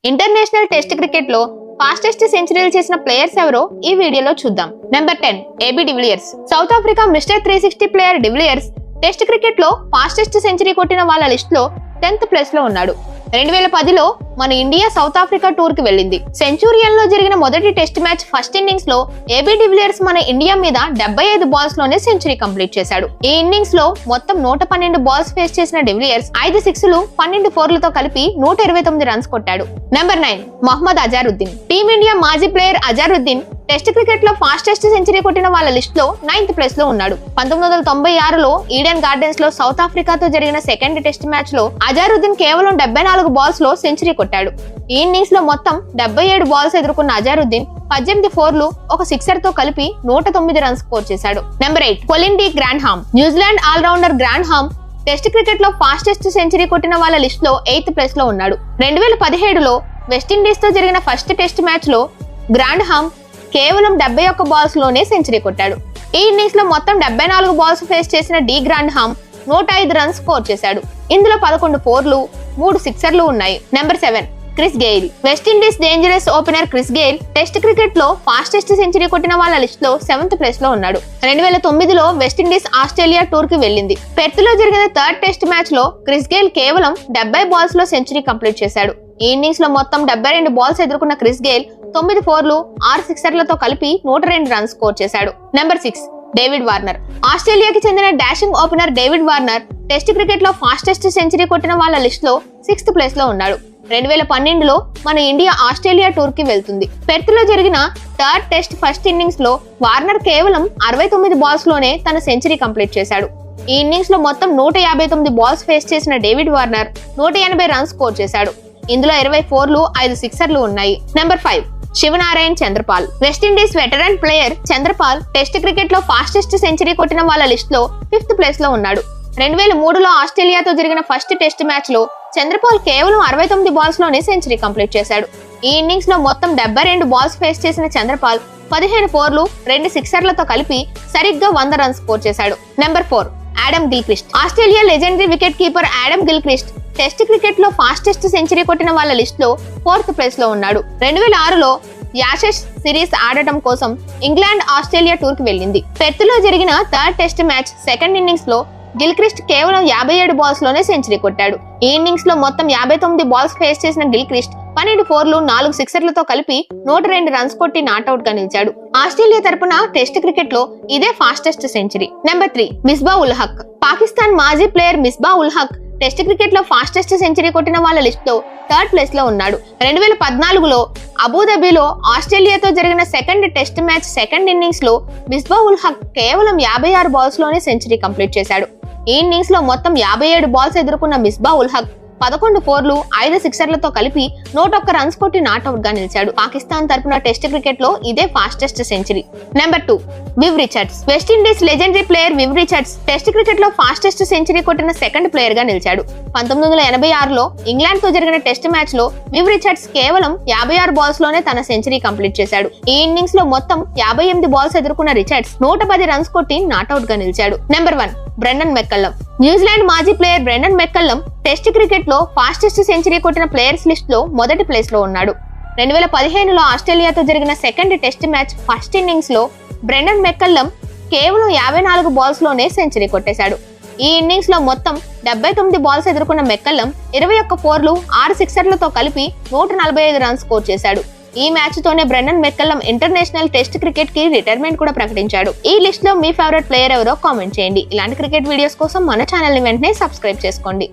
International test cricket లో fastest సెంచరీలు చేసిన ప్లేయర్స్ ఎవరో ఈ వీడియోలో చూద్దాం. Number 10 AB de Villiers. South Africa mister 360 player de Villiers test cricket లో ఫాస్టెస్ట్ సెంచరీ కొట్టిన వాళ్ళ లిస్ట్ లో 10th ప్లేస్ లో ఉన్నాడు. 2010లో మన ఇండియా సౌత్ ఆఫ్రికా టూర్ కి వెళ్ళింది. సెంచురియన్ లో జరిగిన మొదటి టెస్ట్ మ్యాచ్ ఫస్ట్ ఇన్నింగ్స్ లో ఏబీ డివిలియర్స్ మన ఇండియా మీద 75 బాల్స్ లోనే సెంచరీ కంప్లీట్ చేశాడు. ఈ ఇన్నింగ్స్ లో మొత్తం 112 బాల్స్ ఫేస్ చేసిన డివిలియర్స్ 5 సిక్స్లు 12 ఫోర్లతో కలిపి 129 రన్స్ కొట్టాడు. నెంబర్ 9 మొహమ్మద్ అజారుద్దీన్. టీమిండియా మాజీ ప్లేయర్ అజారుద్దీన్ టెస్ట్ క్రికెట్ లో ఫాస్టెస్ట్ సెంచరీ కొట్టిన వాళ్ళ లిస్ట్ లో 9th ప్లేస్ లో ఉన్నాడు. 1996లో ఈడెన్ గార్డెన్స్ లో సౌత్ ఆఫ్రికాతో జరిగిన సెకండ్ టెస్ట్ మ్యాచ్ లో అజారుద్దీన్ కేవలం 74 బాల్స్ లో సెంచరీ కొట్టాడు. ఈ ఇన్నింగ్స్ లో మొత్తం 77 బాల్స్ ఎదుర్కొన్న అజారుద్దీన్ 18 ఫోర్లు ఒక సిక్సర్ తో కలిపి 109 రన్స్ స్కోర్ చేశాడు. Number 8 Colin de Grandhomme. New Zealand allrounder Grandhomme test cricket లో ఫాస్టెస్ట్ సెంచరీ కొట్టిన వాళ్ళ లిస్ట్ లో 8th ప్లేస్ లో ఉన్నాడు. 2017లో వెస్టిండీస్ తో జరిగిన ఫస్ట్ టెస్ట్ మ్యాచ్ లో గ్రాండ్హామ్ కేవలం 71 బాల్స్ లోనే సెంచరీ కొట్టాడు. ఈ ఇన్నింగ్స్ లో మొత్తం 74 బాల్స్ ఫేస్ చేసిన డి గ్రాండ్హామ్ 105 రన్స్ స్కోర్ చేశాడు. ఇందులో 11 ఫోర్లు 3 సిక్సర్లు ఉన్నాయి. Number 7 Chris GAIL. West Indies dangerous opener Chris GAIL test cricket లో ఫాస్టెస్ట్ సెంచరీ కొట్టిన వాళ్ళ లిస్ట్ లో 7th ప్లేస్ లో ఉన్నాడు. 2009లో వెస్టిండీస్ ఆస్ట్రేలియా టూర్ కి వెళ్ళింది. పెర్త్ లో జరిగిన థర్డ్ టెస్ట్ మ్యాచ్ లో క్రిస్ గెయిల్ కేవలం 70 బాల్స్ లో సెంచరీ కంప్లీట్ చేశాడు. ఈ ఇన్నింగ్స్ లో మొత్తం 72 బాల్స్ ఎదుర్కొన్న క్రిస్ గెయిల్ 9 ఫోర్లు 6 సిక్సర్లతో కలిపి 102 రన్స్ స్కోర్ చేశాడు. Number 6 David Warner. ఆస్ట్రేలియాకి చెందిన dashing opener David Warner test cricket లో ఫాస్టెస్ట్ సెంచరీ కొట్టిన వాళ్ళ లిస్ట్ లో 6th ప్లేస్ లో ఉన్నాడు. 2012లో మన ఇండియా ఆస్ట్రేలియా టూర్ కి వెళ్తుంది. పెర్త్ లో జరిగిన థర్డ్ టెస్ట్ ఫస్ట్ ఇన్నింగ్స్ లో వార్నర్ కేవలం 69 బాల్స్ లోనే తన సెంచరీ కంప్లీట్ చేశాడు. ఈ ఇన్నింగ్స్ లో మొత్తం 159 బాల్స్ ఫేస్ చేసిన డేవిడ్ వార్నర్ 180 రన్స్ స్కోర్ చేశాడు. ఇందులో 20 ఫోర్లు 5 సిక్సర్లు ఉన్నాయి. Number 5 Shivnarayan Chanderpaul. West Indies veteran player Chanderpaul test cricket లో ఫాస్టెస్ట్ సెంచరీ కొట్టిన వాళ్ళ లిస్ట్ లో 5th ప్లేస్ లో ఉన్నాడు. 2003లో ఆస్ట్రేలియాతో జరిగిన ఫస్ట్ టెస్ట్ మ్యాచ్ లో చంద్రపాల్ కేవలం 69 బాల్స్ లోనే సెంచరీ కంప్లీట్ చేశాడు. ఈ ఇన్నింగ్స్ లో మొత్తం 72 బాల్స్ ఫేస్ చేసిన చంద్రపాల్ 15 ఫోర్లు 2 సిక్సర్లతో కలిపి సరిగ్గా 100 రన్స్ స్కోర్ చేశాడు. Number 4 Adam Gilchrist. Australia legendary wicket keeper Adam Gilchrist test cricket లో ఫాస్టెస్ట్ సెంచరీ కొట్టిన వాళ్ళ లిస్ట్ లో 4th ప్లేస్ లో ఉన్నాడు. 2006లో యాషెస్ సిరీస్ ఆడటం కోసం ఇంగ్లాండ్ ఆస్ట్రేలియా టూర్ కి వెళ్ళింది. పెర్త్ లో జరిగిన third test match second innings లో గిల్క్రిస్ట్ కేవలం 57 బాల్స్ లోనే సెంచరీ కొట్టాడు. ఈ ఇన్నింగ్స్ లో మొత్తం 59 బాల్స్ ఫేస్ చేసిన గిల్క్రిస్ట్ 12 ఫోర్లు 4 సిక్సర్లతో కలిపి 102 రన్స్ కొట్టి నాట్అవుట్ గా నిలిచాడు. ఆస్ట్రేలియా తరపున టెస్ట్ క్రికెట్ లో ఇదే ఫాస్టెస్ట్ సెంచరీ. నెంబర్ 3 మిస్బా ఉల్ హక్. పాకిస్తాన్ మాజీ ప్లేయర్ మిస్బా ఉల్ హక్ టెస్ట్ క్రికెట్ లో ఫాస్టెస్ట్ సెంచరీ కొట్టిన వాళ్ళ లిస్ట్ లో 3rd ప్లేస్ లో ఉన్నాడు. 2014లో అబుదాబిలో ఆస్ట్రేలియాతో జరిగిన second test match second innings లో మిస్బా ఉల్ హక్ కేవలం 56 బాల్స్ లోనే సెంచరీ కంప్లీట్ చేశాడు. ఈ ఇన్నింగ్స్ లో మొత్తం 57 బాల్స్ ఎదుర్కొన్న మిస్బా ఉల్ హక్ 11 ఫోర్లు 5 సిక్సర్లతో కలిపి 101 రన్స్ కొట్టి నాట్అవుట్ గా నిలిచాడు. పాకిస్తాన్ తరపున టెస్ట్ క్రికెట్ లో ఇదే ఫాస్టెస్ట్ సెంచరీ. నెంబర్ 2 వివ్ రిచర్డ్స్. వెస్టిండీస్ లెజెండరీ ప్లేయర్ వివ్ రిచర్డ్స్ టెస్ట్ క్రికెట్ లో ఫాస్టెస్ట్ సెంచరీ కొట్టిన సెకండ్ ప్లేయర్ గా నిలిచాడు. 1986లో ఇంగ్లాండ్ తో జరిగిన టెస్ట్ మ్యాచ్ లో వివ్ రిచర్డ్స్ కేవలం 56 బాల్స్ లోనే తన సెంచరీ కంప్లీట్ చేశాడు. ఈ ఇన్నింగ్స్ లో మొత్తం 58 బాల్స్ ఎదుర్కొన్న రిచర్డ్స్ 110 రన్స్ కొట్టి నాట్అవుట్ గా నిలిచాడు. Number 1 Brendan McCullum. న్యూజిలాండ్ మాజీ player Brendan McCullum test cricket లో ఫాస్టెస్ట్ సెంచరీ కొట్టిన ప్లేయర్స్ లిస్ట్ లో 1th ప్లేస్ లో ఉన్నాడు. 2015లో ఆస్ట్రేలియాతో జరిగిన second test match first innings లో బ్రెండన్ మెక్కల్లమ్ కేవలం 54 బాల్స్ లోనే సెంచరీ కొట్టేశాడు. ఈ ఇన్నింగ్స్ లో మొత్తం 79 బాల్స్ ఎదుర్కొన్న మెక్కల్లమ్ 21 ఫోర్లు 6 సిక్సర్లతో కలిపి 145 రన్స్ స్కోర్ చేశాడు. ఈ మ్యాచ్ తోనే Brendan McCullum international test cricket కి రిటైర్మెంట్ కూడా ప్రకటించాడు. ఈ లిస్ట్ లో మీ ఫేవరెట్ ప్లేయర్ ఎవరో కామెంట్ చేయండి. ఇలాంటి క్రికెట్ వీడియోస్ కోసం మన ఛానల్ ని వెంటనే సబ్స్క్రైబ్ చేసుకోండి.